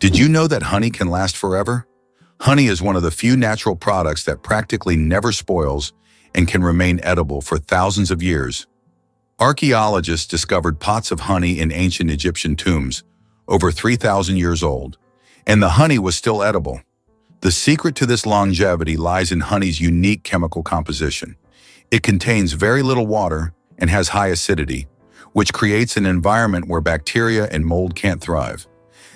Did you know that honey can last forever? Honey is one of the few natural products that practically never spoils and can remain edible for thousands of years. Archaeologists discovered pots of honey in ancient Egyptian tombs, over 3,000 years old, and the honey was still edible. The secret to this longevity lies in honey's unique chemical composition. It contains very little water and has high acidity, which creates an environment where bacteria and mold can't thrive.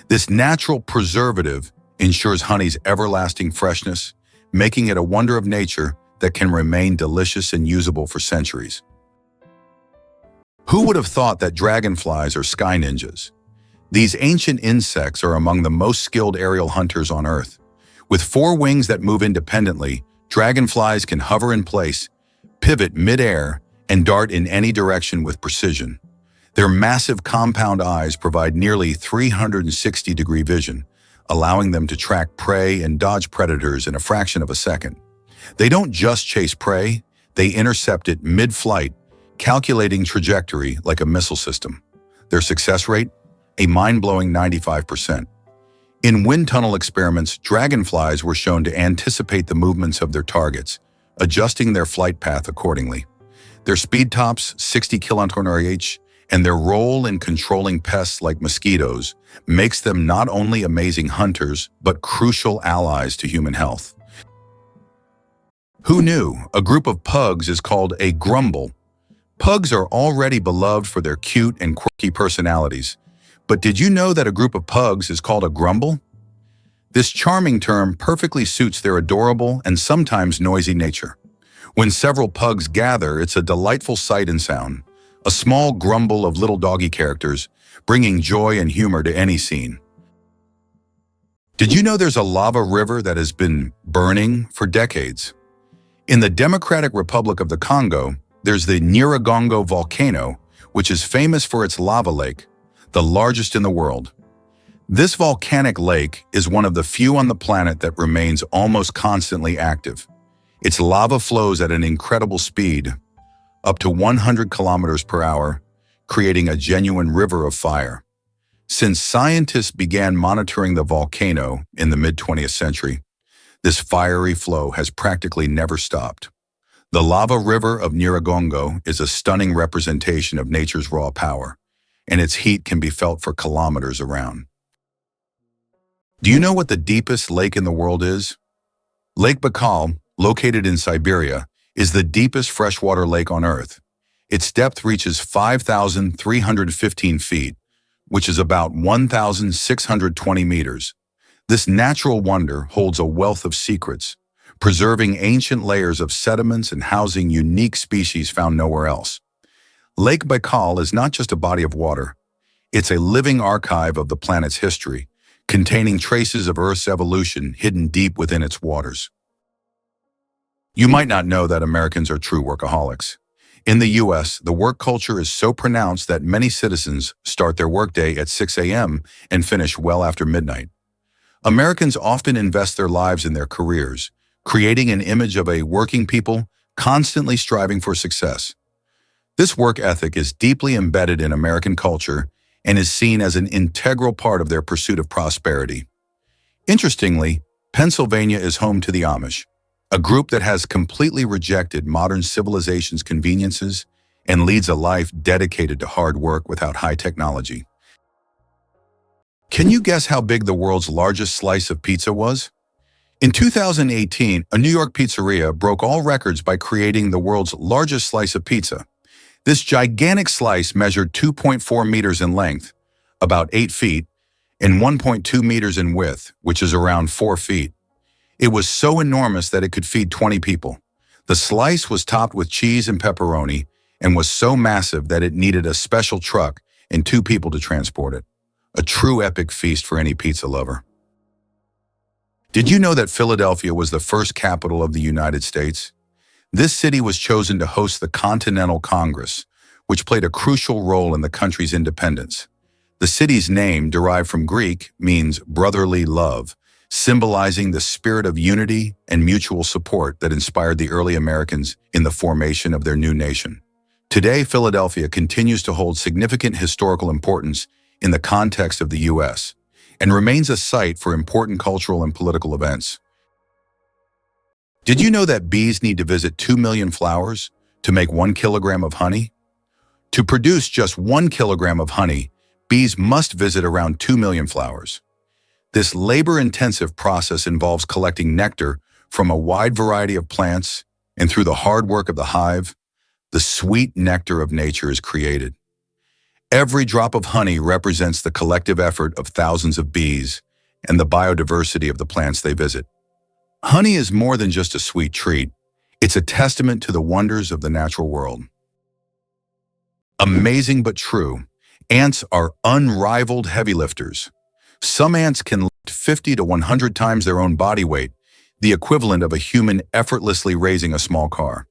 This natural preservative ensures honey's everlasting freshness, making it a wonder of nature that can remain delicious and usable for centuries. Who would have thought that dragonflies are sky ninjas? These ancient insects are among the most skilled aerial hunters on Earth. With 4 wings that move independently, dragonflies can hover in place, pivot mid-air, and dart in any direction with precision. Their massive compound eyes provide nearly 360-degree vision, allowing them to track prey and dodge predators in a fraction of a second. They don't just chase prey, they intercept it mid-flight, calculating trajectory like a missile system. Their success rate? A mind-blowing 95%. In wind tunnel experiments, dragonflies were shown to anticipate the movements of their targets, adjusting their flight path accordingly. Their speed tops, 60 km/h, and their role in controlling pests like mosquitoes makes them not only amazing hunters, but crucial allies to human health. Who knew? A group of pugs is called a grumble. Pugs are already beloved for their cute and quirky personalities. But did you know that a group of pugs is called a grumble? This charming term perfectly suits their adorable and sometimes noisy nature. When several pugs gather, it's a delightful sight and sound, a small grumble of little doggy characters, bringing joy and humor to any scene. Did you know there's a lava river that has been burning for decades? In the Democratic Republic of the Congo, there's the Nyiragongo volcano, which is famous for its lava lake, the largest in the world. This volcanic lake is one of the few on the planet that remains almost constantly active. Its lava flows at an incredible speed, up to 100 kilometers per hour, creating a genuine river of fire. Since scientists began monitoring the volcano in the mid-20th century, this fiery flow has practically never stopped. The lava river of Nyiragongo is a stunning representation of nature's raw power, and its heat can be felt for kilometers around. Do you know what the deepest lake in the world is? Lake Baikal, located in Siberia, is the deepest freshwater lake on Earth. Its depth reaches 5,315 feet, which is about 1,620 meters. This natural wonder holds a wealth of secrets, preserving ancient layers of sediments and housing unique species found nowhere else. Lake Baikal is not just a body of water. It's a living archive of the planet's history, containing traces of Earth's evolution hidden deep within its waters. You might not know that Americans are true workaholics. In the U.S., the work culture is so pronounced that many citizens start their workday at 6 a.m. and finish well after midnight. Americans often invest their lives in their careers, creating an image of a working people constantly striving for success. This work ethic is deeply embedded in American culture and is seen as an integral part of their pursuit of prosperity. Interestingly, Pennsylvania is home to the Amish, a group that has completely rejected modern civilization's conveniences and leads a life dedicated to hard work without high technology. Can you guess how big the world's largest slice of pizza was? In 2018, a New York pizzeria broke all records by creating the world's largest slice of pizza. This gigantic slice measured 2.4 meters in length, about 8 feet, and 1.2 meters in width, which is around 4 feet. It was so enormous that it could feed 20 people. The slice was topped with cheese and pepperoni and was so massive that it needed a special truck and 2 people to transport it. A true epic feast for any pizza lover. Did you know that Philadelphia was the first capital of the United States? This city was chosen to host the Continental Congress, which played a crucial role in the country's independence. The city's name, derived from Greek, means brotherly love, symbolizing the spirit of unity and mutual support that inspired the early Americans in the formation of their new nation. Today, Philadelphia continues to hold significant historical importance in the context of the U.S. and remains a site for important cultural and political events. Did you know that bees need to visit 2 million flowers to make 1 kilogram of honey? To produce just 1 kilogram of honey, bees must visit around 2 million flowers. This labor-intensive process involves collecting nectar from a wide variety of plants, and through the hard work of the hive, the sweet nectar of nature is created. Every drop of honey represents the collective effort of thousands of bees and the biodiversity of the plants they visit. Honey is more than just a sweet treat. It's a testament to the wonders of the natural world. Amazing but true, ants are unrivaled heavy lifters. Some ants can lift 50 to 100 times their own body weight, the equivalent of a human effortlessly raising a small car.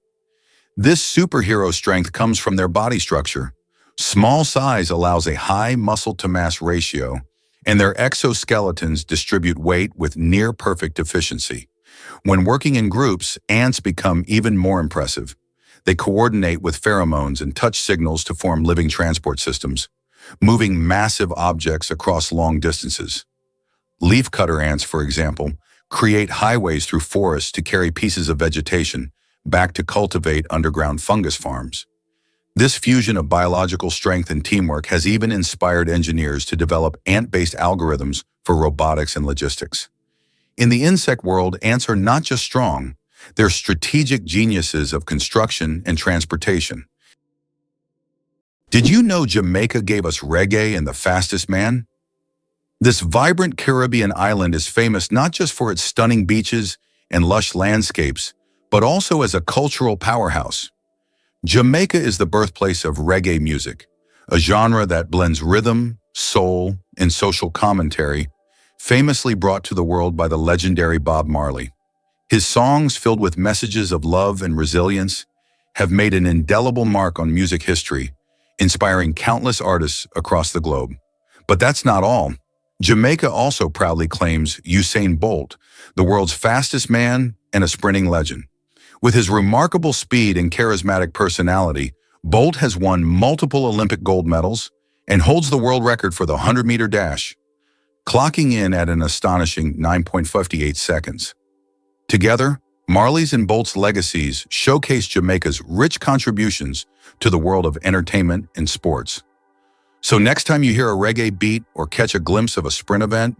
This superhero strength comes from their body structure. Small size allows a high muscle-to-mass ratio, and their exoskeletons distribute weight with near-perfect efficiency. When working in groups, ants become even more impressive. They coordinate with pheromones and touch signals to form living transport systems, moving massive objects across long distances. Leafcutter ants, for example, create highways through forests to carry pieces of vegetation back to cultivate underground fungus farms. This fusion of biological strength and teamwork has even inspired engineers to develop ant-based algorithms for robotics and logistics. In the insect world, ants are not just strong, they're strategic geniuses of construction and transportation. Did you know Jamaica gave us reggae and the fastest man? This vibrant Caribbean island is famous not just for its stunning beaches and lush landscapes, but also as a cultural powerhouse. Jamaica is the birthplace of reggae music, a genre that blends rhythm, soul, and social commentary, famously brought to the world by the legendary Bob Marley. His songs, filled with messages of love and resilience, have made an indelible mark on music history, inspiring countless artists across the globe. But that's not all. Jamaica also proudly claims Usain Bolt, the world's fastest man and a sprinting legend. With his remarkable speed and charismatic personality, Bolt has won multiple Olympic gold medals and holds the world record for the 100-meter dash, clocking in at an astonishing 9.58 seconds. Together, Marley's and Bolt's legacies showcase Jamaica's rich contributions to the world of entertainment and sports. So next time you hear a reggae beat or catch a glimpse of a sprint event,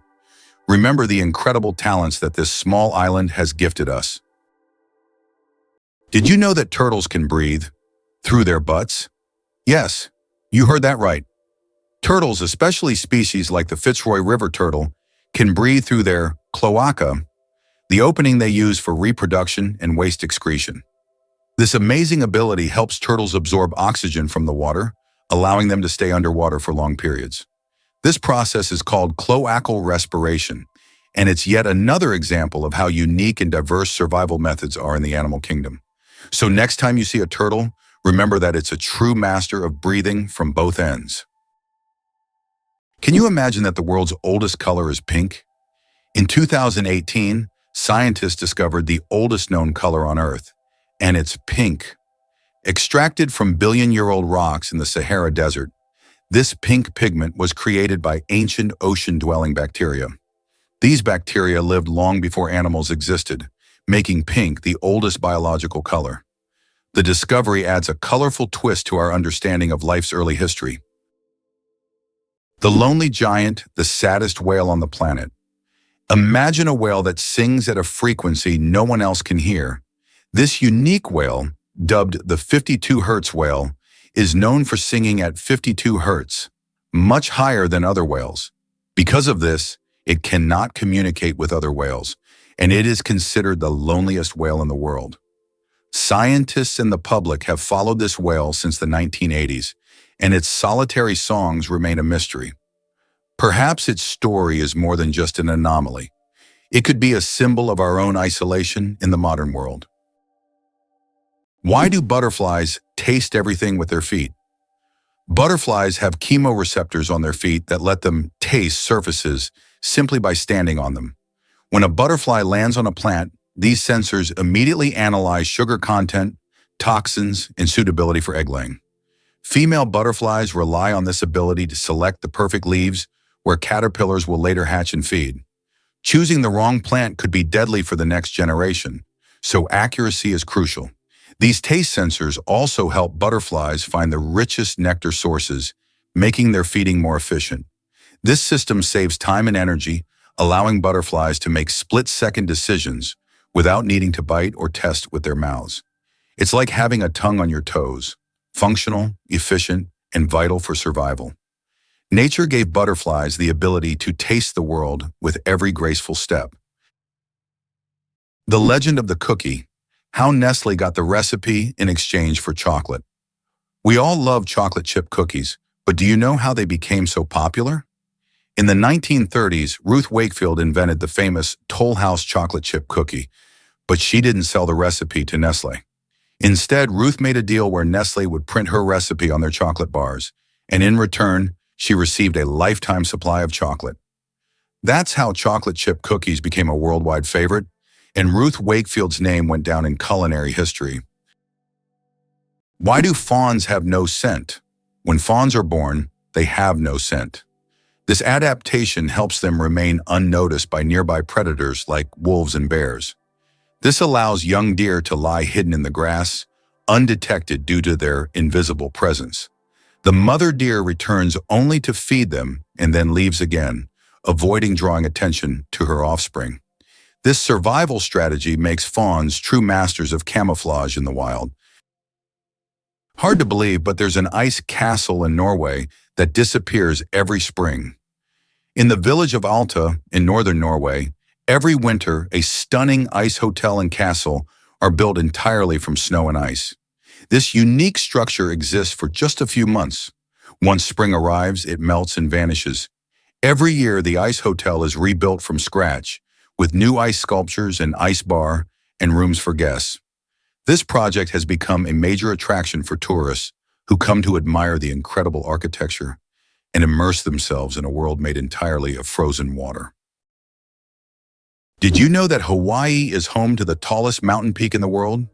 remember the incredible talents that this small island has gifted us. Did you know that turtles can breathe through their butts? Yes, you heard that right. Turtles, especially species like the Fitzroy River turtle, can breathe through their cloaca, the opening they use for reproduction and waste excretion. This amazing ability helps turtles absorb oxygen from the water, allowing them to stay underwater for long periods. This process is called cloacal respiration, and it's yet another example of how unique and diverse survival methods are in the animal kingdom. So next time you see a turtle, remember that it's a true master of breathing from both ends. Can you imagine that the world's oldest color is pink? In 2018, scientists discovered the oldest known color on Earth, and it's pink. Extracted from billion-year-old rocks in the Sahara Desert, this pink pigment was created by ancient ocean-dwelling bacteria. These bacteria lived long before animals existed, making pink the oldest biological color. The discovery adds a colorful twist to our understanding of life's early history. The lonely giant, the saddest whale on the planet. Imagine a whale that sings at a frequency no one else can hear. This unique whale, dubbed the 52 Hz whale, is known for singing at 52 Hz, much higher than other whales. Because of this, it cannot communicate with other whales, and it is considered the loneliest whale in the world. Scientists and the public have followed this whale since the 1980s, and its solitary songs remain a mystery. Perhaps its story is more than just an anomaly. It could be a symbol of our own isolation in the modern world. Why do butterflies taste everything with their feet? Butterflies have chemoreceptors on their feet that let them taste surfaces simply by standing on them. When a butterfly lands on a plant, these sensors immediately analyze sugar content, toxins, and suitability for egg laying. Female butterflies rely on this ability to select the perfect leaves, where caterpillars will later hatch and feed. Choosing the wrong plant could be deadly for the next generation, so accuracy is crucial. These taste sensors also help butterflies find the richest nectar sources, making their feeding more efficient. This system saves time and energy, allowing butterflies to make split-second decisions without needing to bite or test with their mouths. It's like having a tongue on your toes, functional, efficient, and vital for survival. Nature gave butterflies the ability to taste the world with every graceful step. The legend of the cookie, how Nestle got the recipe in exchange for chocolate. We all love chocolate chip cookies, but do you know how they became so popular? In the 1930s, Ruth Wakefield invented the famous Toll House chocolate chip cookie, but she didn't sell the recipe to Nestle. Instead, Ruth made a deal where Nestle would print her recipe on their chocolate bars, and in return, she received a lifetime supply of chocolate. That's how chocolate chip cookies became a worldwide favorite, and Ruth Wakefield's name went down in culinary history. Why do fawns have no scent? When fawns are born, they have no scent. This adaptation helps them remain unnoticed by nearby predators like wolves and bears. This allows young deer to lie hidden in the grass, undetected due to their invisible presence. The mother deer returns only to feed them and then leaves again, avoiding drawing attention to her offspring. This survival strategy makes fawns true masters of camouflage in the wild. Hard to believe, but there's an ice castle in Norway that disappears every spring. In the village of Alta in northern Norway, every winter a stunning ice hotel and castle are built entirely from snow and ice. This unique structure exists for just a few months. Once spring arrives, it melts and vanishes. Every year, the ice hotel is rebuilt from scratch, with new ice sculptures, an ice bar, and rooms for guests. This project has become a major attraction for tourists who come to admire the incredible architecture and immerse themselves in a world made entirely of frozen water. Did you know that Hawaii is home to the tallest mountain peak in the world?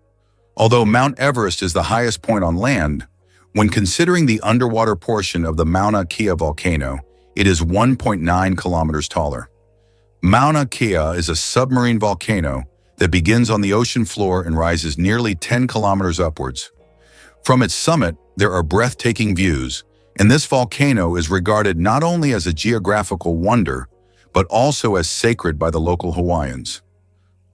Although Mount Everest is the highest point on land, when considering the underwater portion of the Mauna Kea volcano, it is 1.9 kilometers taller. Mauna Kea is a submarine volcano that begins on the ocean floor and rises nearly 10 kilometers upwards. From its summit, there are breathtaking views, and this volcano is regarded not only as a geographical wonder, but also as sacred by the local Hawaiians.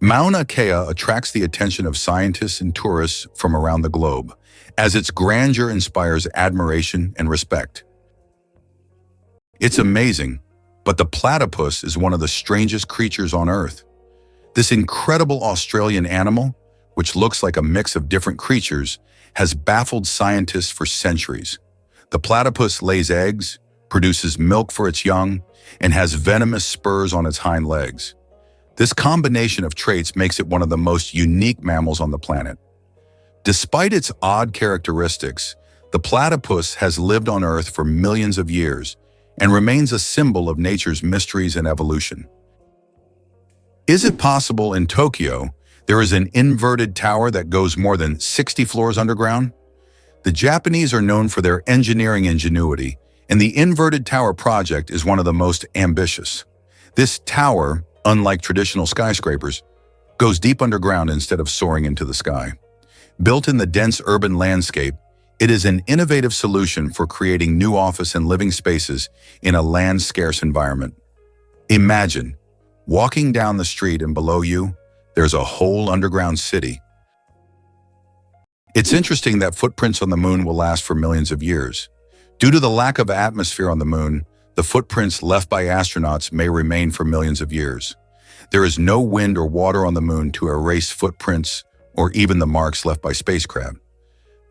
Mauna Kea attracts the attention of scientists and tourists from around the globe, as its grandeur inspires admiration and respect. It's amazing, but the platypus is one of the strangest creatures on Earth. This incredible Australian animal, which looks like a mix of different creatures, has baffled scientists for centuries. The platypus lays eggs, produces milk for its young, and has venomous spurs on its hind legs. This combination of traits makes it one of the most unique mammals on the planet. Despite its odd characteristics, the platypus has lived on Earth for millions of years and remains a symbol of nature's mysteries and evolution. Is it possible in Tokyo there is an inverted tower that goes more than 60 floors underground? The Japanese are known for their engineering ingenuity, and the inverted tower project is one of the most ambitious. This tower, unlike traditional skyscrapers, goes deep underground instead of soaring into the sky. Built in the dense urban landscape, it is an innovative solution for creating new office and living spaces in a land-scarce environment. Imagine walking down the street and below you, there's a whole underground city. It's interesting that footprints on the moon will last for millions of years. Due to the lack of atmosphere on the moon, the footprints left by astronauts may remain for millions of years. There is no wind or water on the moon to erase footprints or even the marks left by spacecraft.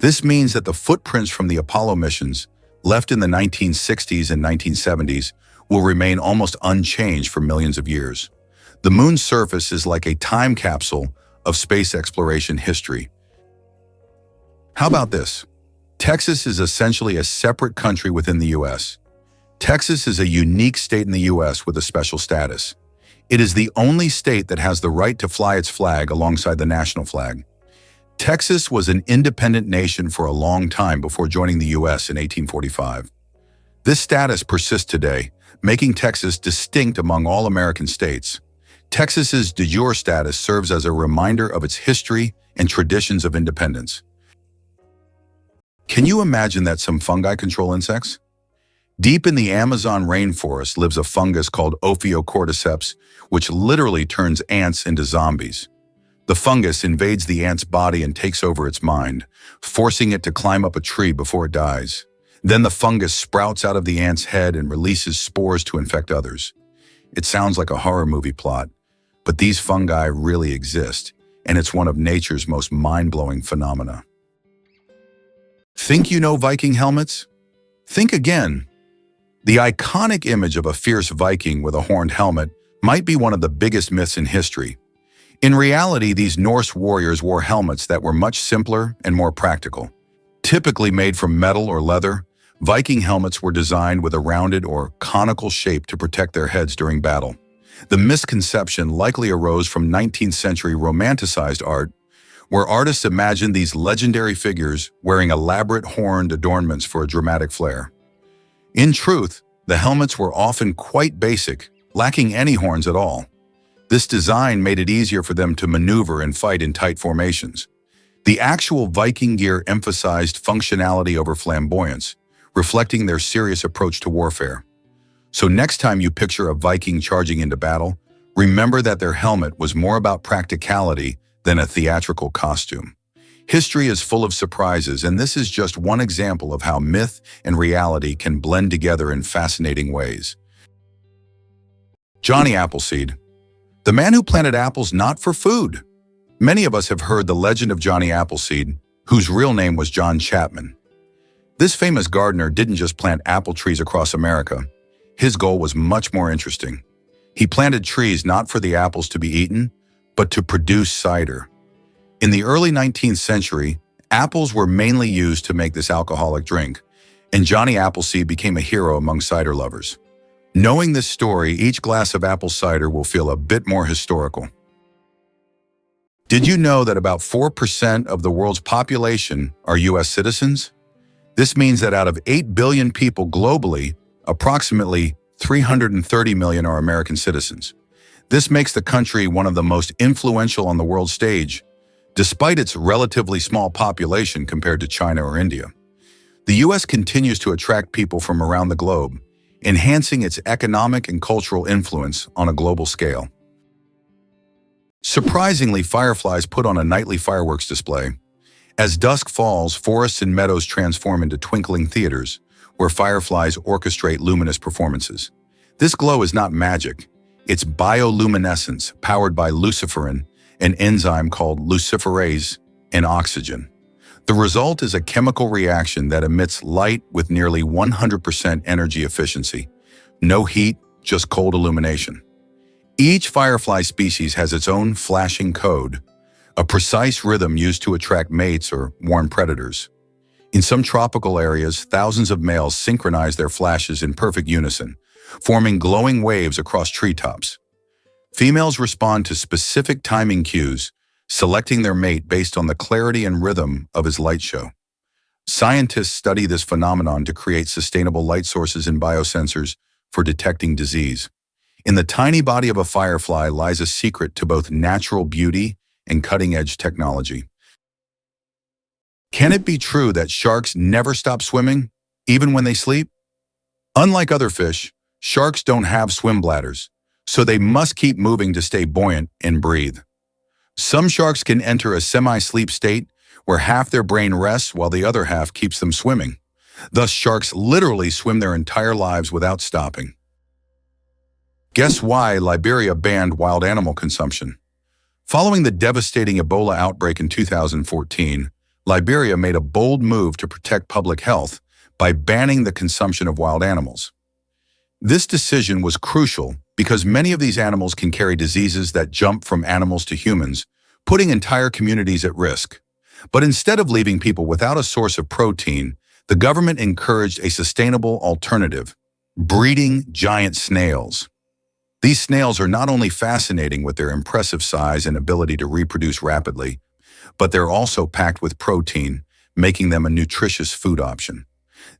This means that the footprints from the Apollo missions, left in the 1960s and 1970s, will remain almost unchanged for millions of years. The moon's surface is like a time capsule of space exploration history. How about this? Texas is essentially a separate country within the U.S. Texas is a unique state in the U.S. with a special status. It is the only state that has the right to fly its flag alongside the national flag. Texas was an independent nation for a long time before joining the U.S. in 1845. This status persists today, making Texas distinct among all American states. Texas's de jure status serves as a reminder of its history and traditions of independence. Can you imagine that some fungi control insects? Deep in the Amazon rainforest lives a fungus called Ophiocordyceps, which literally turns ants into zombies. The fungus invades the ant's body and takes over its mind, forcing it to climb up a tree before it dies. Then the fungus sprouts out of the ant's head and releases spores to infect others. It sounds like a horror movie plot, but these fungi really exist, and it's one of nature's most mind-blowing phenomena. Think you know Viking helmets? Think again. The iconic image of a fierce Viking with a horned helmet might be one of the biggest myths in history. In reality, these Norse warriors wore helmets that were much simpler and more practical. Typically made from metal or leather, Viking helmets were designed with a rounded or conical shape to protect their heads during battle. The misconception likely arose from 19th century romanticized art, where artists imagined these legendary figures wearing elaborate horned adornments for a dramatic flair. In truth, the helmets were often quite basic, lacking any horns at all. This design made it easier for them to maneuver and fight in tight formations. The actual Viking gear emphasized functionality over flamboyance, reflecting their serious approach to warfare. So next time you picture a Viking charging into battle, remember that their helmet was more about practicality than a theatrical costume. History is full of surprises, and this is just one example of how myth and reality can blend together in fascinating ways. Johnny Appleseed, the man who planted apples not for food. Many of us have heard the legend of Johnny Appleseed, whose real name was John Chapman. This famous gardener didn't just plant apple trees across America. His goal was much more interesting. He planted trees not for the apples to be eaten, but to produce cider. In the early 19th century, apples were mainly used to make this alcoholic drink, and Johnny Appleseed became a hero among cider lovers. Knowing this story, each glass of apple cider will feel a bit more historical. Did you know that about 4% of the world's population are U.S. citizens? This means that out of 8 billion people globally, approximately 330 million are American citizens. This makes the country one of the most influential on the world stage, despite its relatively small population compared to China or India. The U.S. continues to attract people from around the globe, enhancing its economic and cultural influence on a global scale. Surprisingly, fireflies put on a nightly fireworks display. As dusk falls, forests and meadows transform into twinkling theaters, where fireflies orchestrate luminous performances. This glow is not magic. It's bioluminescence, powered by luciferin, an enzyme called luciferase, and oxygen. The result is a chemical reaction that emits light with nearly 100% energy efficiency. No heat, just cold illumination. Each firefly species has its own flashing code, a precise rhythm used to attract mates or warn predators. In some tropical areas, thousands of males synchronize their flashes in perfect unison, forming glowing waves across treetops. Females respond to specific timing cues, selecting their mate based on the clarity and rhythm of his light show. Scientists study this phenomenon to create sustainable light sources and biosensors for detecting disease. In the tiny body of a firefly lies a secret to both natural beauty and cutting-edge technology. Can it be true that sharks never stop swimming, even when they sleep? Unlike other fish, sharks don't have swim bladders, so they must keep moving to stay buoyant and breathe. Some sharks can enter a semi-sleep state where half their brain rests while the other half keeps them swimming. Thus, sharks literally swim their entire lives without stopping. Guess why Liberia banned wild animal consumption? Following the devastating Ebola outbreak in 2014, Liberia made a bold move to protect public health by banning the consumption of wild animals. This decision was crucial because many of these animals can carry diseases that jump from animals to humans, putting entire communities at risk. But instead of leaving people without a source of protein, the government encouraged a sustainable alternative: breeding giant snails. These snails are not only fascinating with their impressive size and ability to reproduce rapidly, but they're also packed with protein, making them a nutritious food option.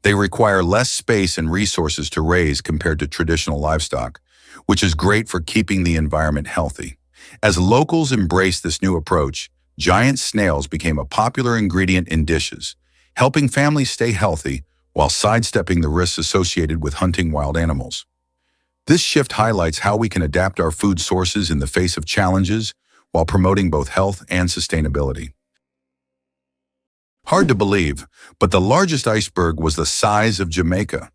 They require less space and resources to raise compared to traditional livestock, which is great for keeping the environment healthy. As locals embraced this new approach, giant snails became a popular ingredient in dishes, helping families stay healthy while sidestepping the risks associated with hunting wild animals. This shift highlights how we can adapt our food sources in the face of challenges while promoting both health and sustainability. Hard to believe, but the largest iceberg was the size of Jamaica.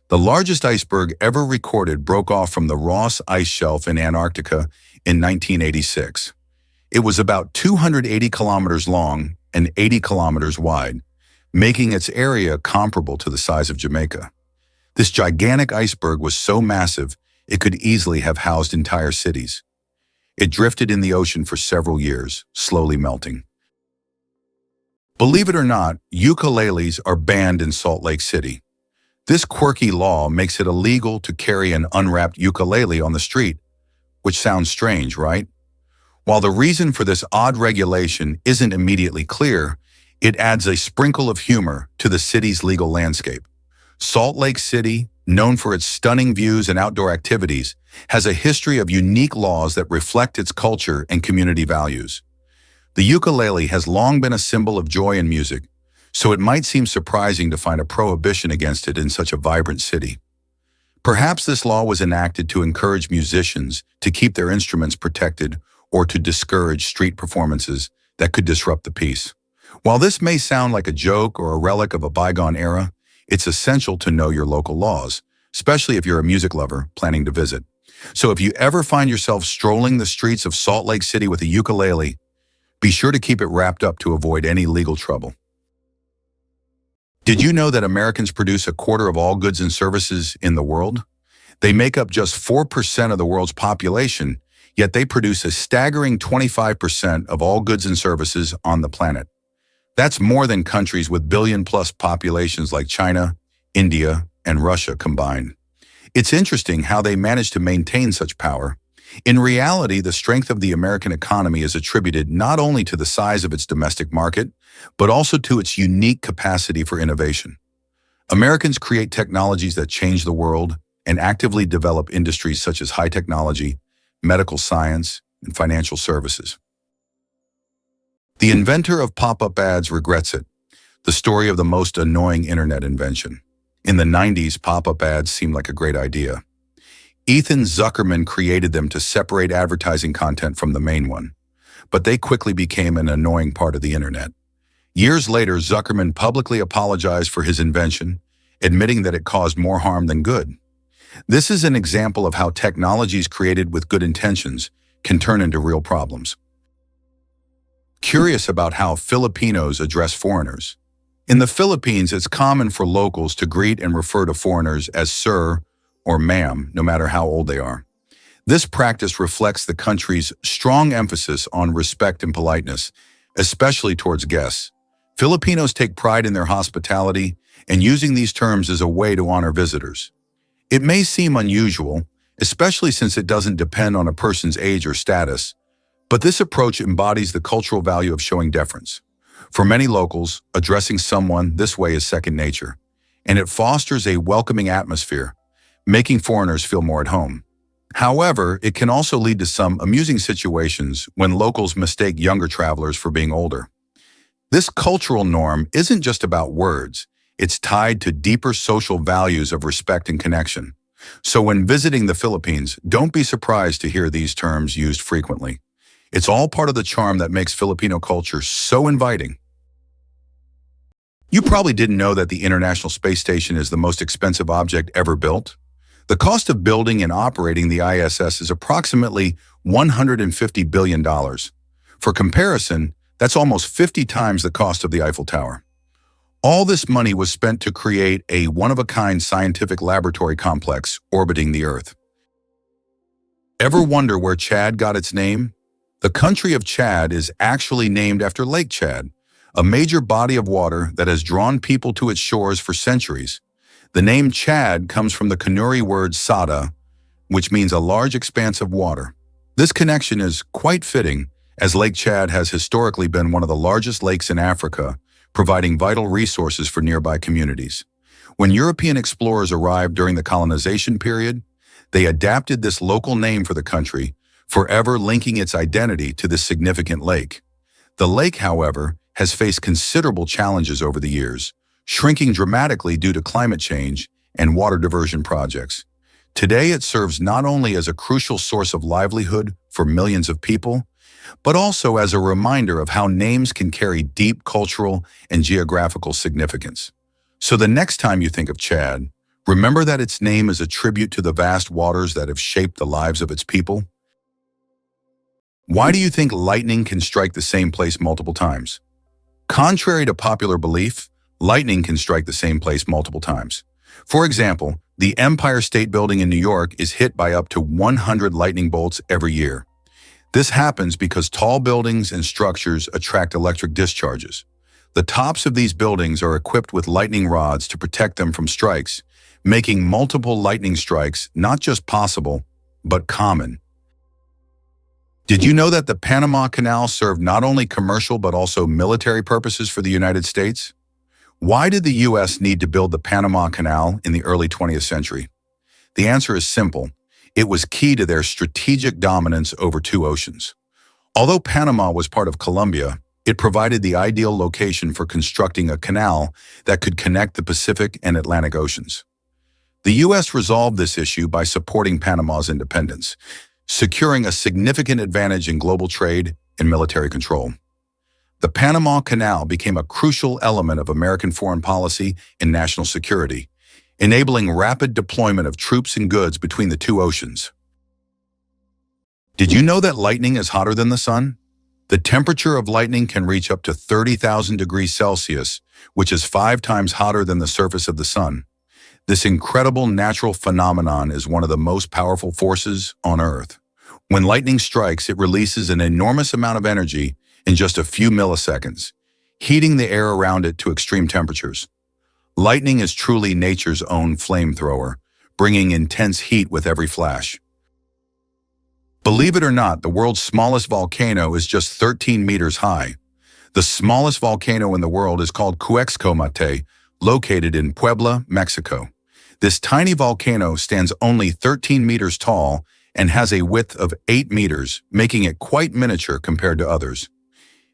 The largest iceberg ever recorded broke off from the Ross Ice Shelf in Antarctica in 1986. It was about 280 kilometers long and 80 kilometers wide, making its area comparable to the size of Jamaica. This gigantic iceberg was so massive, it could easily have housed entire cities. It drifted in the ocean for several years, slowly melting. Believe it or not, ukuleles are banned in Salt Lake City. This quirky law makes it illegal to carry an unwrapped ukulele on the street, which sounds strange, right? While the reason for this odd regulation isn't immediately clear, it adds a sprinkle of humor to the city's legal landscape. Salt Lake City, known for its stunning views and outdoor activities, has a history of unique laws that reflect its culture and community values. The ukulele has long been a symbol of joy and music, so it might seem surprising to find a prohibition against it in such a vibrant city. Perhaps this law was enacted to encourage musicians to keep their instruments protected or to discourage street performances that could disrupt the peace. While this may sound like a joke or a relic of a bygone era, it's essential to know your local laws, especially if you're a music lover planning to visit. So if you ever find yourself strolling the streets of Salt Lake City with a ukulele, be sure to keep it wrapped up to avoid any legal trouble. Did you know that Americans produce a quarter of all goods and services in the world? They make up just 4% of the world's population, yet they produce a staggering 25% of all goods and services on the planet. That's more than countries with billion-plus populations like China, India, and Russia combined. It's interesting how they manage to maintain such power. In reality, the strength of the American economy is attributed not only to the size of its domestic market, but also to its unique capacity for innovation. Americans create technologies that change the world and actively develop industries such as high technology, medical science, and financial services. The inventor of pop-up ads regrets it. The story of the most annoying internet invention. In the 90s, pop-up ads seemed like a great idea. Ethan Zuckerman created them to separate advertising content from the main one, but they quickly became an annoying part of the internet. Years later, Zuckerman publicly apologized for his invention, admitting that it caused more harm than good. This is an example of how technologies created with good intentions can turn into real problems. Curious about how Filipinos address foreigners. In the Philippines, it's common for locals to greet and refer to foreigners as sir or ma'am, no matter how old they are. This practice reflects the country's strong emphasis on respect and politeness, especially towards guests. Filipinos take pride in their hospitality, and using these terms is a way to honor visitors. It may seem unusual, especially since it doesn't depend on a person's age or status, but this approach embodies the cultural value of showing deference. For many locals, addressing someone this way is second nature, and it fosters a welcoming atmosphere, making foreigners feel more at home. However, it can also lead to some amusing situations when locals mistake younger travelers for being older. This cultural norm isn't just about words, it's tied to deeper social values of respect and connection. So when visiting the Philippines, don't be surprised to hear these terms used frequently. It's all part of the charm that makes Filipino culture so inviting. You probably didn't know that the International Space Station is the most expensive object ever built. The cost of building and operating the ISS is approximately $150 billion. For comparison, that's almost 50 times the cost of the Eiffel Tower. All this money was spent to create a one-of-a-kind scientific laboratory complex orbiting the Earth. Ever wonder where Chad got its name? The country of Chad is actually named after Lake Chad, a major body of water that has drawn people to its shores for centuries. The name Chad comes from the Kanuri word sada, which means a large expanse of water. This connection is quite fitting, as Lake Chad has historically been one of the largest lakes in Africa, providing vital resources for nearby communities. When European explorers arrived during the colonization period, they adapted this local name for the country, forever linking its identity to this significant lake. The lake, however, has faced considerable challenges over the years, shrinking dramatically due to climate change and water diversion projects. Today, it serves not only as a crucial source of livelihood for millions of people, but also as a reminder of how names can carry deep cultural and geographical significance. So the next time you think of Chad, remember that its name is a tribute to the vast waters that have shaped the lives of its people. Why do you think lightning can strike the same place multiple times? Contrary to popular belief, lightning can strike the same place multiple times. For example, the Empire State Building in New York is hit by up to 100 lightning bolts every year. This happens because tall buildings and structures attract electric discharges. The tops of these buildings are equipped with lightning rods to protect them from strikes, making multiple lightning strikes not just possible, but common. Did you know that the Panama Canal served not only commercial but also military purposes for the United States? Why did the U.S. need to build the Panama Canal in the early 20th century? The answer is simple. It was key to their strategic dominance over two oceans. Although Panama was part of Colombia, it provided the ideal location for constructing a canal that could connect the Pacific and Atlantic Oceans. The U.S. resolved this issue by supporting Panama's independence, securing a significant advantage in global trade and military control. The Panama Canal became a crucial element of American foreign policy and national security, enabling rapid deployment of troops and goods between the two oceans. Did you know that lightning is hotter than the sun? The temperature of lightning can reach up to 30,000 degrees Celsius, which is 5 times hotter than the surface of the sun. This incredible natural phenomenon is one of the most powerful forces on Earth. When lightning strikes, it releases an enormous amount of energy in just a few milliseconds, heating the air around it to extreme temperatures. Lightning is truly nature's own flamethrower, bringing intense heat with every flash. Believe it or not, the world's smallest volcano is just 13 meters high. The smallest volcano in the world is called Cuexcomate, located in Puebla, Mexico. This tiny volcano stands only 13 meters tall and has a width of 8 meters, making it quite miniature compared to others.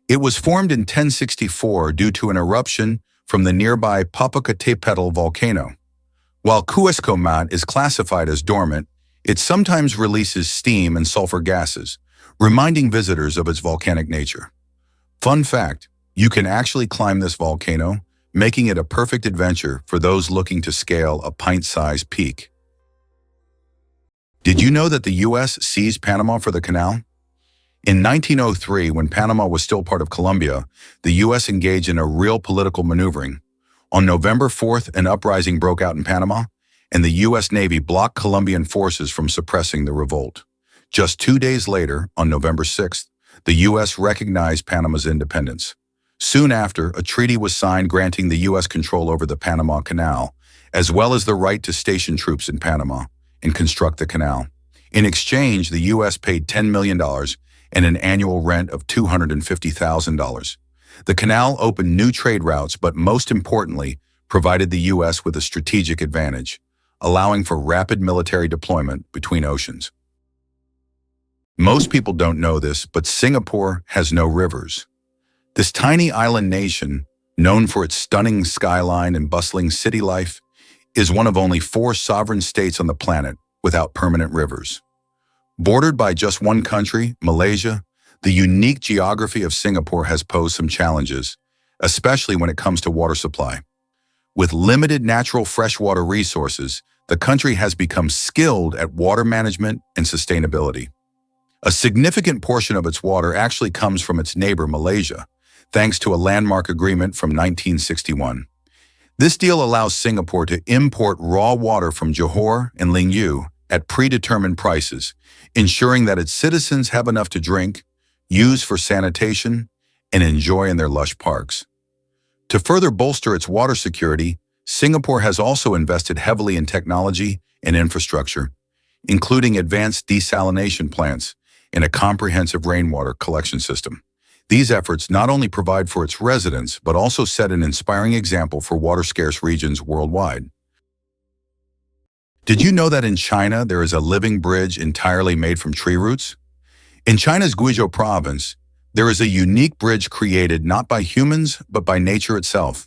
It was formed in 1064 due to an eruption from the nearby Popocatépetl volcano. While Cuexcomate is classified as dormant, it sometimes releases steam and sulfur gases, reminding visitors of its volcanic nature. Fun fact, you can actually climb this volcano, making it a perfect adventure for those looking to scale a pint-sized peak. Did you know that the U.S. seized Panama for the canal? In 1903, when Panama was still part of Colombia, the U.S. engaged in a real political maneuvering. On November 4th, an uprising broke out in Panama, and the U.S. Navy blocked Colombian forces from suppressing the revolt. Just 2 days later, on November 6th, the U.S. recognized Panama's independence. Soon after, a treaty was signed granting the U.S. control over the Panama Canal, as well as the right to station troops in Panama and construct the canal. In exchange, the U.S. paid $10 million and an annual rent of $250,000. The canal opened new trade routes, but most importantly, provided the U.S. with a strategic advantage, allowing for rapid military deployment between oceans. Most people don't know this, but Singapore has no rivers. This tiny island nation, known for its stunning skyline and bustling city life, is one of only 4 sovereign states on the planet without permanent rivers. Bordered by just one country, Malaysia, the unique geography of Singapore has posed some challenges, especially when it comes to water supply. With limited natural freshwater resources, the country has become skilled at water management and sustainability. A significant portion of its water actually comes from its neighbor, Malaysia, thanks to a landmark agreement from 1961. This deal allows Singapore to import raw water from Johor and Lingyou at predetermined prices, ensuring that its citizens have enough to drink, use for sanitation, and enjoy in their lush parks. To further bolster its water security, Singapore has also invested heavily in technology and infrastructure, including advanced desalination plants and a comprehensive rainwater collection system. These efforts not only provide for its residents, but also set an inspiring example for water-scarce regions worldwide. Did you know that in China there is a living bridge entirely made from tree roots? In China's Guizhou province, there is a unique bridge created not by humans but by nature itself.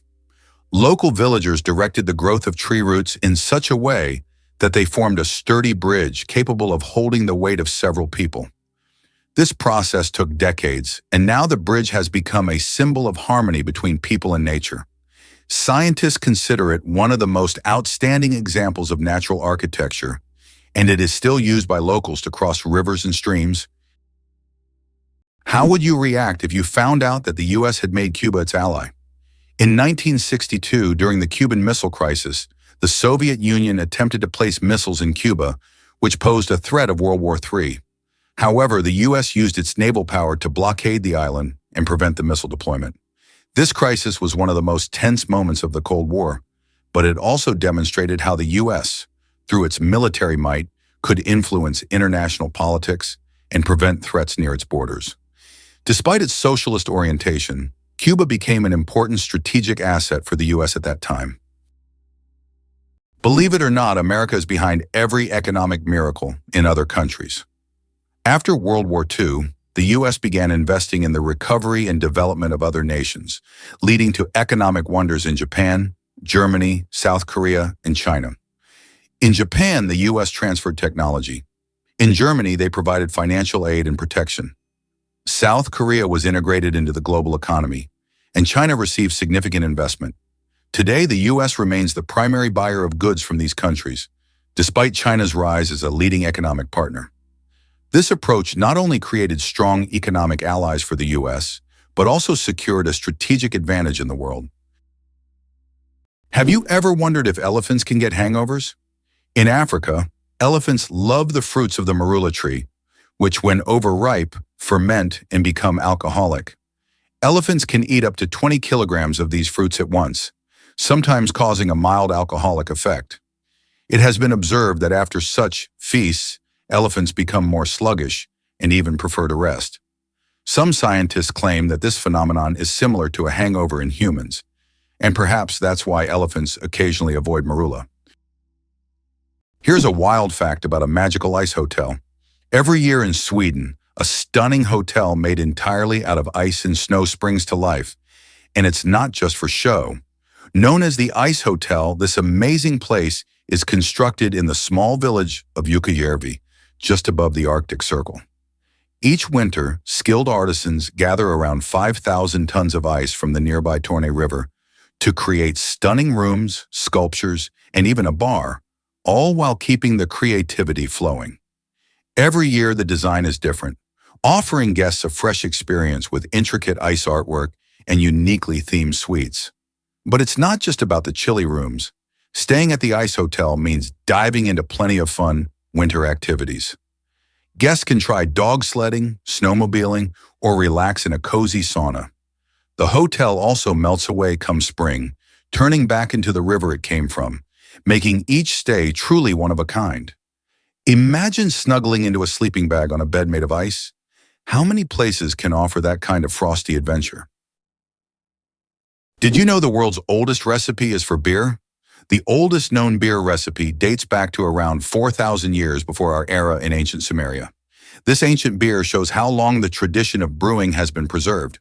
Local villagers directed the growth of tree roots in such a way that they formed a sturdy bridge capable of holding the weight of several people. This process took decades, and now the bridge has become a symbol of harmony between people and nature. Scientists consider it one of the most outstanding examples of natural architecture, and it is still used by locals to cross rivers and streams. How would you react if you found out that the U.S. had made Cuba its ally? In 1962, during the Cuban Missile Crisis, the Soviet Union attempted to place missiles in Cuba, which posed a threat of World War III. However, the U.S. used its naval power to blockade the island and prevent the missile deployment. This crisis was one of the most tense moments of the Cold War, but it also demonstrated how the U.S., through its military might, could influence international politics and prevent threats near its borders. Despite its socialist orientation, Cuba became an important strategic asset for the U.S. at that time. Believe it or not, America is behind every economic miracle in other countries. After World War II, the U.S. began investing in the recovery and development of other nations, leading to economic wonders in Japan, Germany, South Korea, and China. In Japan, the U.S. transferred technology. In Germany, they provided financial aid and protection. South Korea was integrated into the global economy, and China received significant investment. Today, the U.S. remains the primary buyer of goods from these countries, despite China's rise as a leading economic partner. This approach not only created strong economic allies for the U.S., but also secured a strategic advantage in the world. Have you ever wondered if elephants can get hangovers? In Africa, elephants love the fruits of the marula tree, which, when overripe, ferment and become alcoholic. Elephants can eat up to 20 kilograms of these fruits at once, sometimes causing a mild alcoholic effect. It has been observed that after such feasts, elephants become more sluggish and even prefer to rest. Some scientists claim that this phenomenon is similar to a hangover in humans, and perhaps that's why elephants occasionally avoid marula. Here's a wild fact about a magical ice hotel. Every year in Sweden, a stunning hotel made entirely out of ice and snow springs to life, and it's not just for show. Known as the Ice Hotel, this amazing place is constructed in the small village of Ukleles, just above the Arctic Circle. Each winter, skilled artisans gather around 5,000 tons of ice from the nearby Torne River to create stunning rooms, sculptures, and even a bar, all while keeping the creativity flowing. Every year, the design is different, offering guests a fresh experience with intricate ice artwork and uniquely themed suites. But it's not just about the chilly rooms. Staying at the Ice Hotel means diving into plenty of fun winter activities. Guests can try dog sledding, snowmobiling, or relax in a cozy sauna. The hotel also melts away come spring, turning back into the river it came from, making each stay truly one of a kind. Imagine snuggling into a sleeping bag on a bed made of ice. How many places can offer that kind of frosty adventure? Did you know the world's oldest recipe is for beer? The oldest known beer recipe dates back to around 4,000 years before our era in ancient Sumeria. This ancient beer shows how long the tradition of brewing has been preserved.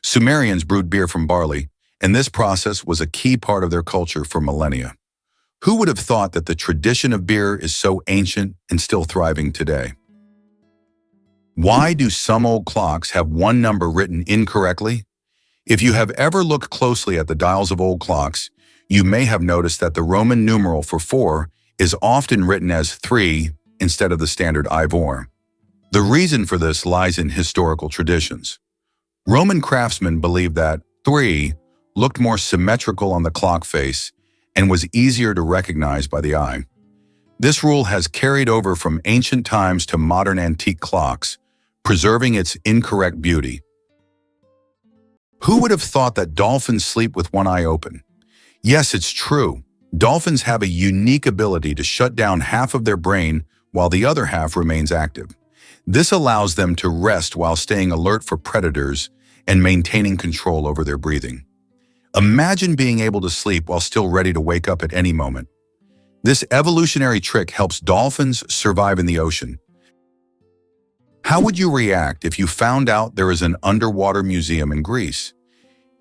Sumerians brewed beer from barley, and this process was a key part of their culture for millennia. Who would have thought that the tradition of beer is so ancient and still thriving today? Why do some old clocks have one number written incorrectly? If you have ever looked closely at the dials of old clocks, you may have noticed that the Roman numeral for 4 is often written as 3 instead of the standard Ivor. The reason for this lies in historical traditions. Roman craftsmen believed that 3 looked more symmetrical on the clock face and was easier to recognize by the eye. This rule has carried over from ancient times to modern antique clocks, preserving its incorrect beauty. Who would have thought that dolphins sleep with one eye open? Yes, it's true. Dolphins have a unique ability to shut down half of their brain while the other half remains active. This allows them to rest while staying alert for predators and maintaining control over their breathing. Imagine being able to sleep while still ready to wake up at any moment. This evolutionary trick helps dolphins survive in the ocean. How would you react if you found out there is an underwater museum in Greece?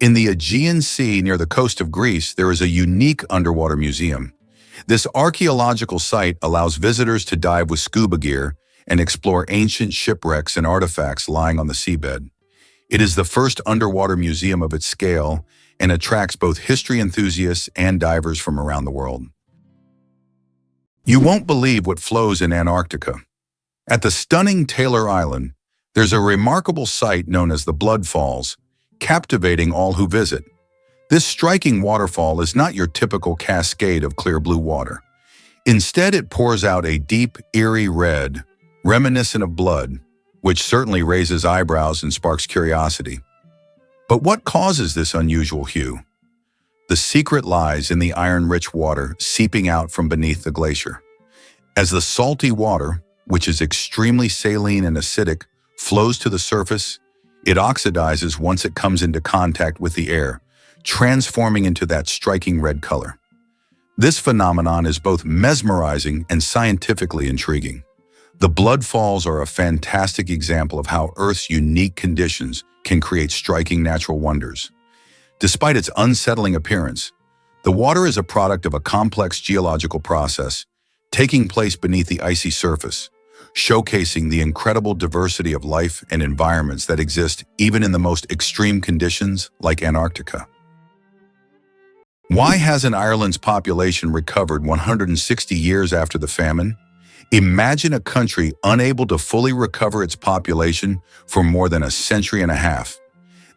In the Aegean Sea near the coast of Greece, there is a unique underwater museum. This archaeological site allows visitors to dive with scuba gear and explore ancient shipwrecks and artifacts lying on the seabed. It is the first underwater museum of its scale and attracts both history enthusiasts and divers from around the world. You won't believe what flows in Antarctica. At the stunning Taylor Island, there's a remarkable site known as the Blood Falls, captivating all who visit. This striking waterfall is not your typical cascade of clear blue water. Instead, it pours out a deep, eerie red, reminiscent of blood, which certainly raises eyebrows and sparks curiosity. But what causes this unusual hue? The secret lies in the iron-rich water seeping out from beneath the glacier. As the salty water, which is extremely saline and acidic, flows to the surface, it oxidizes once it comes into contact with the air, transforming into that striking red color. This phenomenon is both mesmerizing and scientifically intriguing. The blood falls are a fantastic example of how Earth's unique conditions can create striking natural wonders. Despite its unsettling appearance, the water is a product of a complex geological process taking place beneath the icy surface, showcasing the incredible diversity of life and environments that exist even in the most extreme conditions like Antarctica. Why hasn't Ireland's population recovered 160 years after the famine? Imagine a country unable to fully recover its population for more than a century and a half.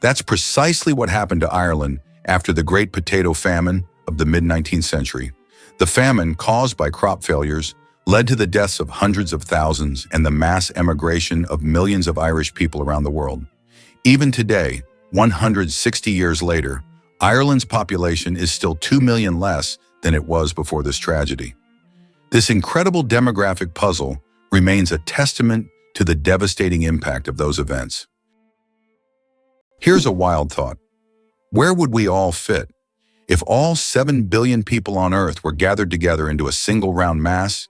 That's precisely what happened to Ireland after the Great Potato Famine of the mid-19th century. The famine, caused by crop failures, led to the deaths of hundreds of thousands and the mass emigration of millions of Irish people around the world. Even today, 160 years later, Ireland's population is still 2 million less than it was before this tragedy. This incredible demographic puzzle remains a testament to the devastating impact of those events. Here's a wild thought. Where would we all fit? If all 7 billion people on Earth were gathered together into a single round mass,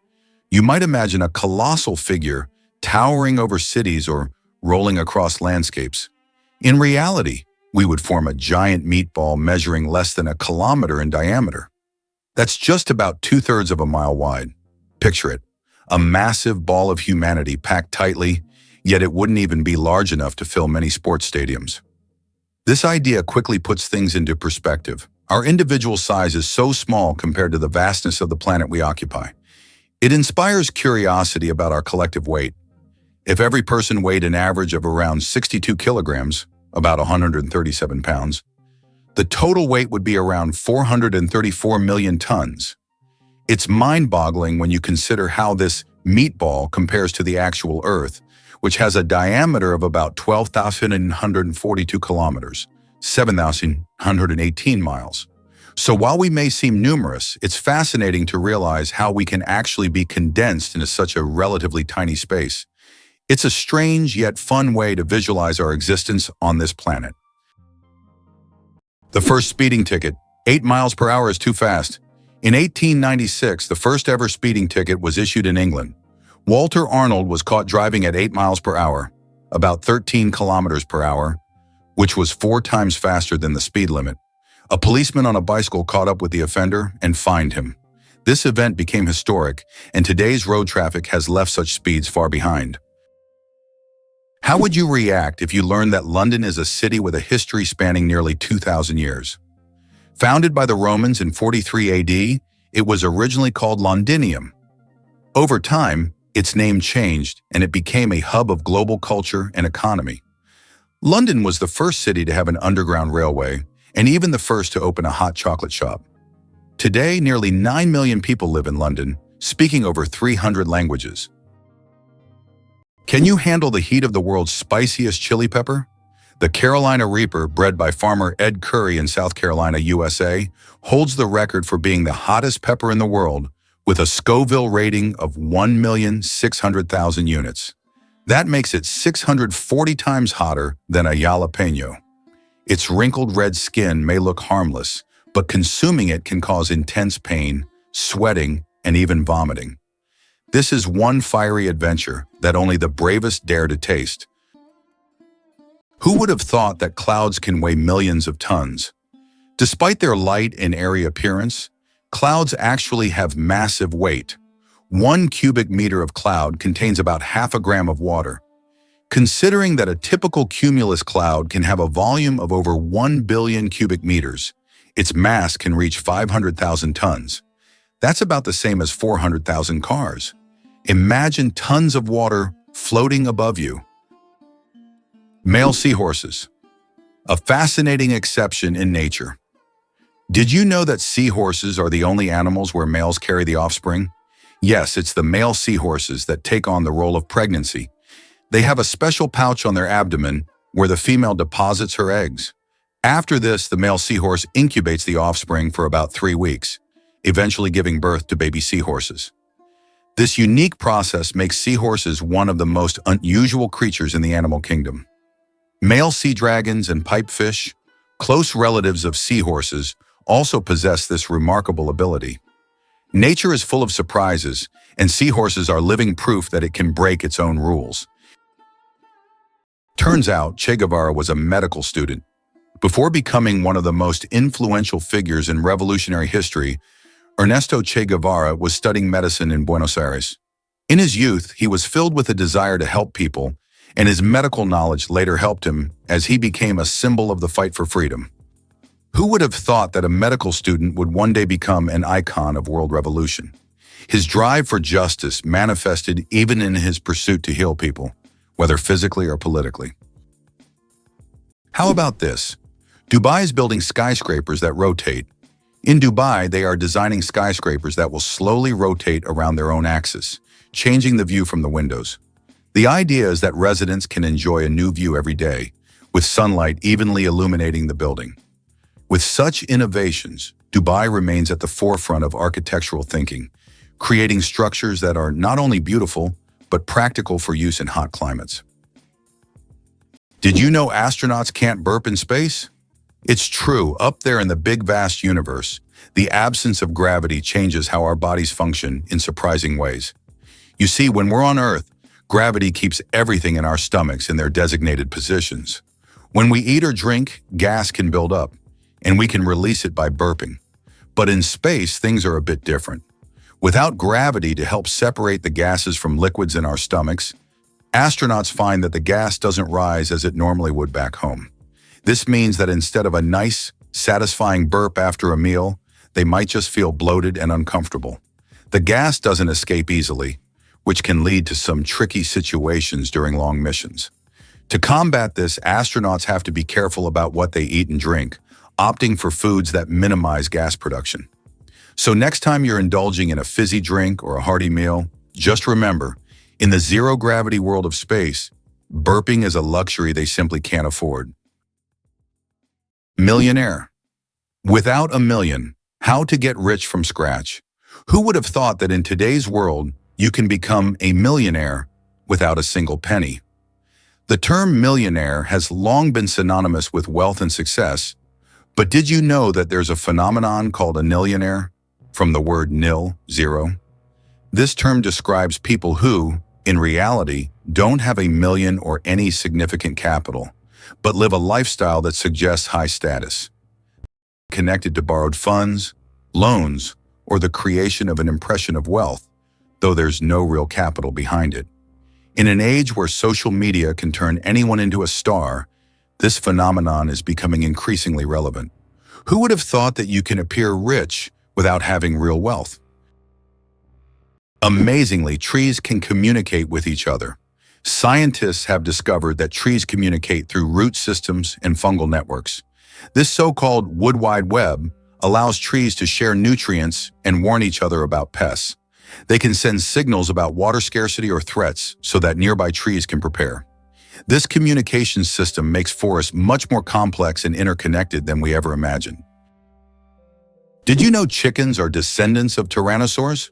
you might imagine a colossal figure towering over cities or rolling across landscapes. In reality, we would form a giant meatball measuring less than a kilometer in diameter. That's just about 2/3 of a mile wide. Picture it, a massive ball of humanity packed tightly, yet it wouldn't even be large enough to fill many sports stadiums. This idea quickly puts things into perspective. Our individual size is so small compared to the vastness of the planet we occupy. It inspires curiosity about our collective weight. If every person weighed an average of around 62 kilograms, about 137 pounds, the total weight would be around 434 million tons. It's mind-boggling when you consider how this meatball compares to the actual Earth, which has a diameter of about 12,142 kilometers, 7,118 miles. So while we may seem numerous, it's fascinating to realize how we can actually be condensed into such a relatively tiny space. It's a strange yet fun way to visualize our existence on this planet. The first speeding ticket, 8 miles per hour is too fast. In 1896, the first ever speeding ticket was issued in England. Walter Arnold was caught driving at 8 miles per hour, about 13 kilometers per hour, which was 4 times faster than the speed limit. A policeman on a bicycle caught up with the offender and fined him. This event became historic, and today's road traffic has left such speeds far behind. How would you react if you learned that London is a city with a history spanning nearly 2,000 years? Founded by the Romans in 43 AD, it was originally called Londinium. Over time, its name changed and it became a hub of global culture and economy. London was the first city to have an underground railway and even the first to open a hot chocolate shop. Today, nearly 9 million people live in London, speaking over 300 languages. Can you handle the heat of the world's spiciest chili pepper? The Carolina Reaper, bred by farmer Ed Curry in South Carolina, USA, holds the record for being the hottest pepper in the world with a Scoville rating of 1,600,000 units. That makes it 640 times hotter than a jalapeno. Its wrinkled red skin may look harmless, but consuming it can cause intense pain, sweating, and even vomiting. This is one fiery adventure that only the bravest dare to taste. Who would have thought that clouds can weigh millions of tons? Despite their light and airy appearance, clouds actually have massive weight. 1 cubic meter of cloud contains about half a gram of water. Considering that a typical cumulus cloud can have a volume of over 1 billion cubic meters, its mass can reach 500,000 tons. That's about the same as 400,000 cars. Imagine tons of water floating above you. Male seahorses, a fascinating exception in nature. Did you know that seahorses are the only animals where males carry the offspring? Yes, it's the male seahorses that take on the role of pregnancy. They have a special pouch on their abdomen where the female deposits her eggs. After this, the male seahorse incubates the offspring for about 3 weeks, eventually giving birth to baby seahorses. This unique process makes seahorses one of the most unusual creatures in the animal kingdom. Male sea dragons and pipefish, close relatives of seahorses, also possess this remarkable ability. Nature is full of surprises, and seahorses are living proof that it can break its own rules. Turns out, Che Guevara was a medical student. Before becoming one of the most influential figures in revolutionary history, Ernesto Che Guevara was studying medicine in Buenos Aires. In his youth, he was filled with a desire to help people, and his medical knowledge later helped him as he became a symbol of the fight for freedom. Who would have thought that a medical student would one day become an icon of world revolution? His drive for justice manifested even in his pursuit to heal people, whether physically or politically. How about this? Dubai is building skyscrapers that rotate. In Dubai, they are designing skyscrapers that will slowly rotate around their own axis, changing the view from the windows. The idea is that residents can enjoy a new view every day, with sunlight evenly illuminating the building. With such innovations, Dubai remains at the forefront of architectural thinking, creating structures that are not only beautiful, but practical for use in hot climates. Did you know astronauts can't burp in space? It's true, up there in the big vast universe, the absence of gravity changes how our bodies function in surprising ways. You see, when we're on Earth, gravity keeps everything in our stomachs in their designated positions. When we eat or drink, gas can build up, and we can release it by burping. But in space, things are a bit different. Without gravity to help separate the gases from liquids in our stomachs, astronauts find that the gas doesn't rise as it normally would back home. This means that instead of a nice, satisfying burp after a meal, they might just feel bloated and uncomfortable. The gas doesn't escape easily, which can lead to some tricky situations during long missions. To combat this, astronauts have to be careful about what they eat and drink, opting for foods that minimize gas production. So next time you're indulging in a fizzy drink or a hearty meal, just remember, in the zero-gravity world of space, burping is a luxury they simply can't afford. Millionaire. Without a million, how to get rich from scratch? Who would have thought that in today's world, you can become a millionaire without a single penny? The term millionaire has long been synonymous with wealth and success, but did you know that there's a phenomenon called a nillionaire, from the word nil, zero? This term describes people who, in reality, don't have a million or any significant capital, but live a lifestyle that suggests high status, connected to borrowed funds, loans, or the creation of an impression of wealth, though there's no real capital behind it. In an age where social media can turn anyone into a star, this phenomenon is becoming increasingly relevant. Who would have thought that you can appear rich without having real wealth? Amazingly, trees can communicate with each other. Scientists have discovered that trees communicate through root systems and fungal networks. This so-called wood wide web allows trees to share nutrients and warn each other about pests. They can send signals about water scarcity or threats so that nearby trees can prepare. This communication system makes forests much more complex and interconnected than we ever imagined. Did you know chickens are descendants of tyrannosaurs?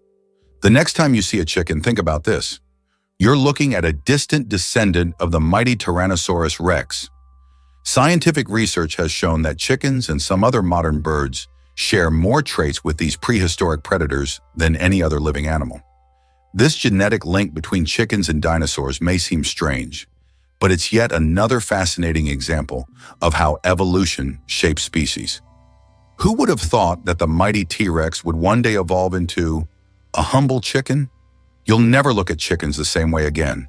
The next time you see a chicken, think about this. You're looking at a distant descendant of the mighty Tyrannosaurus rex. Scientific research has shown that chickens and some other modern birds share more traits with these prehistoric predators than any other living animal. This genetic link between chickens and dinosaurs may seem strange, but it's yet another fascinating example of how evolution shapes species. Who would have thought that the mighty T-Rex would one day evolve into a humble chicken? You'll never look at chickens the same way again.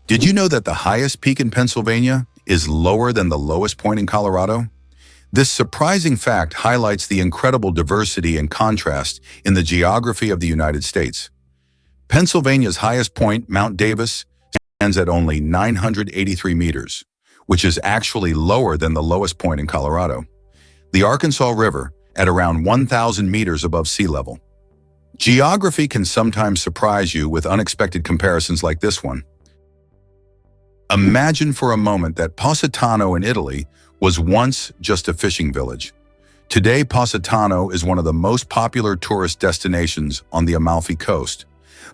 Did you know that the highest peak in Pennsylvania is lower than the lowest point in Colorado? This surprising fact highlights the incredible diversity and contrast in the geography of the United States. Pennsylvania's highest point, Mount Davis, stands at only 983 meters, which is actually lower than the lowest point in Colorado. The Arkansas River, at around 1,000 meters above sea level. Geography can sometimes surprise you with unexpected comparisons like this one. Imagine for a moment that Positano in Italy was once just a fishing village. Today, Positano is one of the most popular tourist destinations on the Amalfi Coast.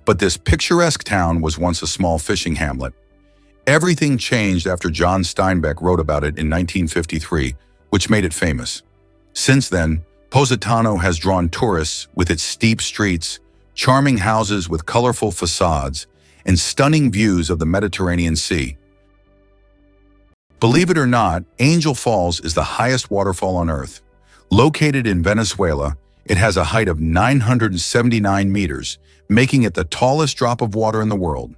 But this picturesque town was once a small fishing hamlet. Everything changed after John Steinbeck wrote about it in 1953, which made it famous. Since then, Positano has drawn tourists with its steep streets, charming houses with colorful facades, and stunning views of the Mediterranean Sea. Believe it or not, Angel Falls is the highest waterfall on Earth. Located in Venezuela, it has a height of 979 meters, making it the tallest drop of water in the world.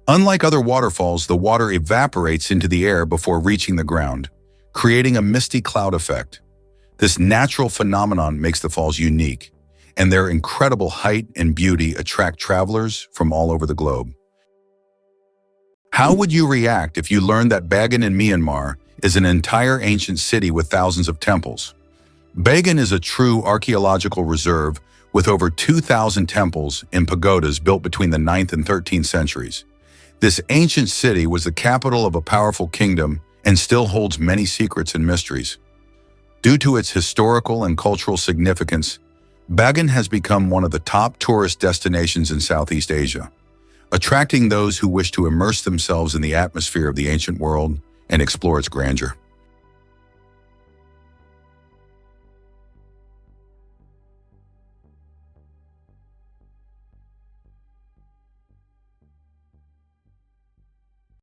Unlike other waterfalls, the water evaporates into the air before reaching the ground, creating a misty cloud effect. This natural phenomenon makes the falls unique, and their incredible height and beauty attract travelers from all over the globe. How would you react if you learned that Bagan in Myanmar is an entire ancient city with thousands of temples? Bagan is a true archaeological reserve with over 2,000 temples and pagodas built between the 9th and 13th centuries. This ancient city was the capital of a powerful kingdom and still holds many secrets and mysteries. Due to its historical and cultural significance, Bagan has become one of the top tourist destinations in Southeast Asia, attracting those who wish to immerse themselves in the atmosphere of the ancient world and explore its grandeur.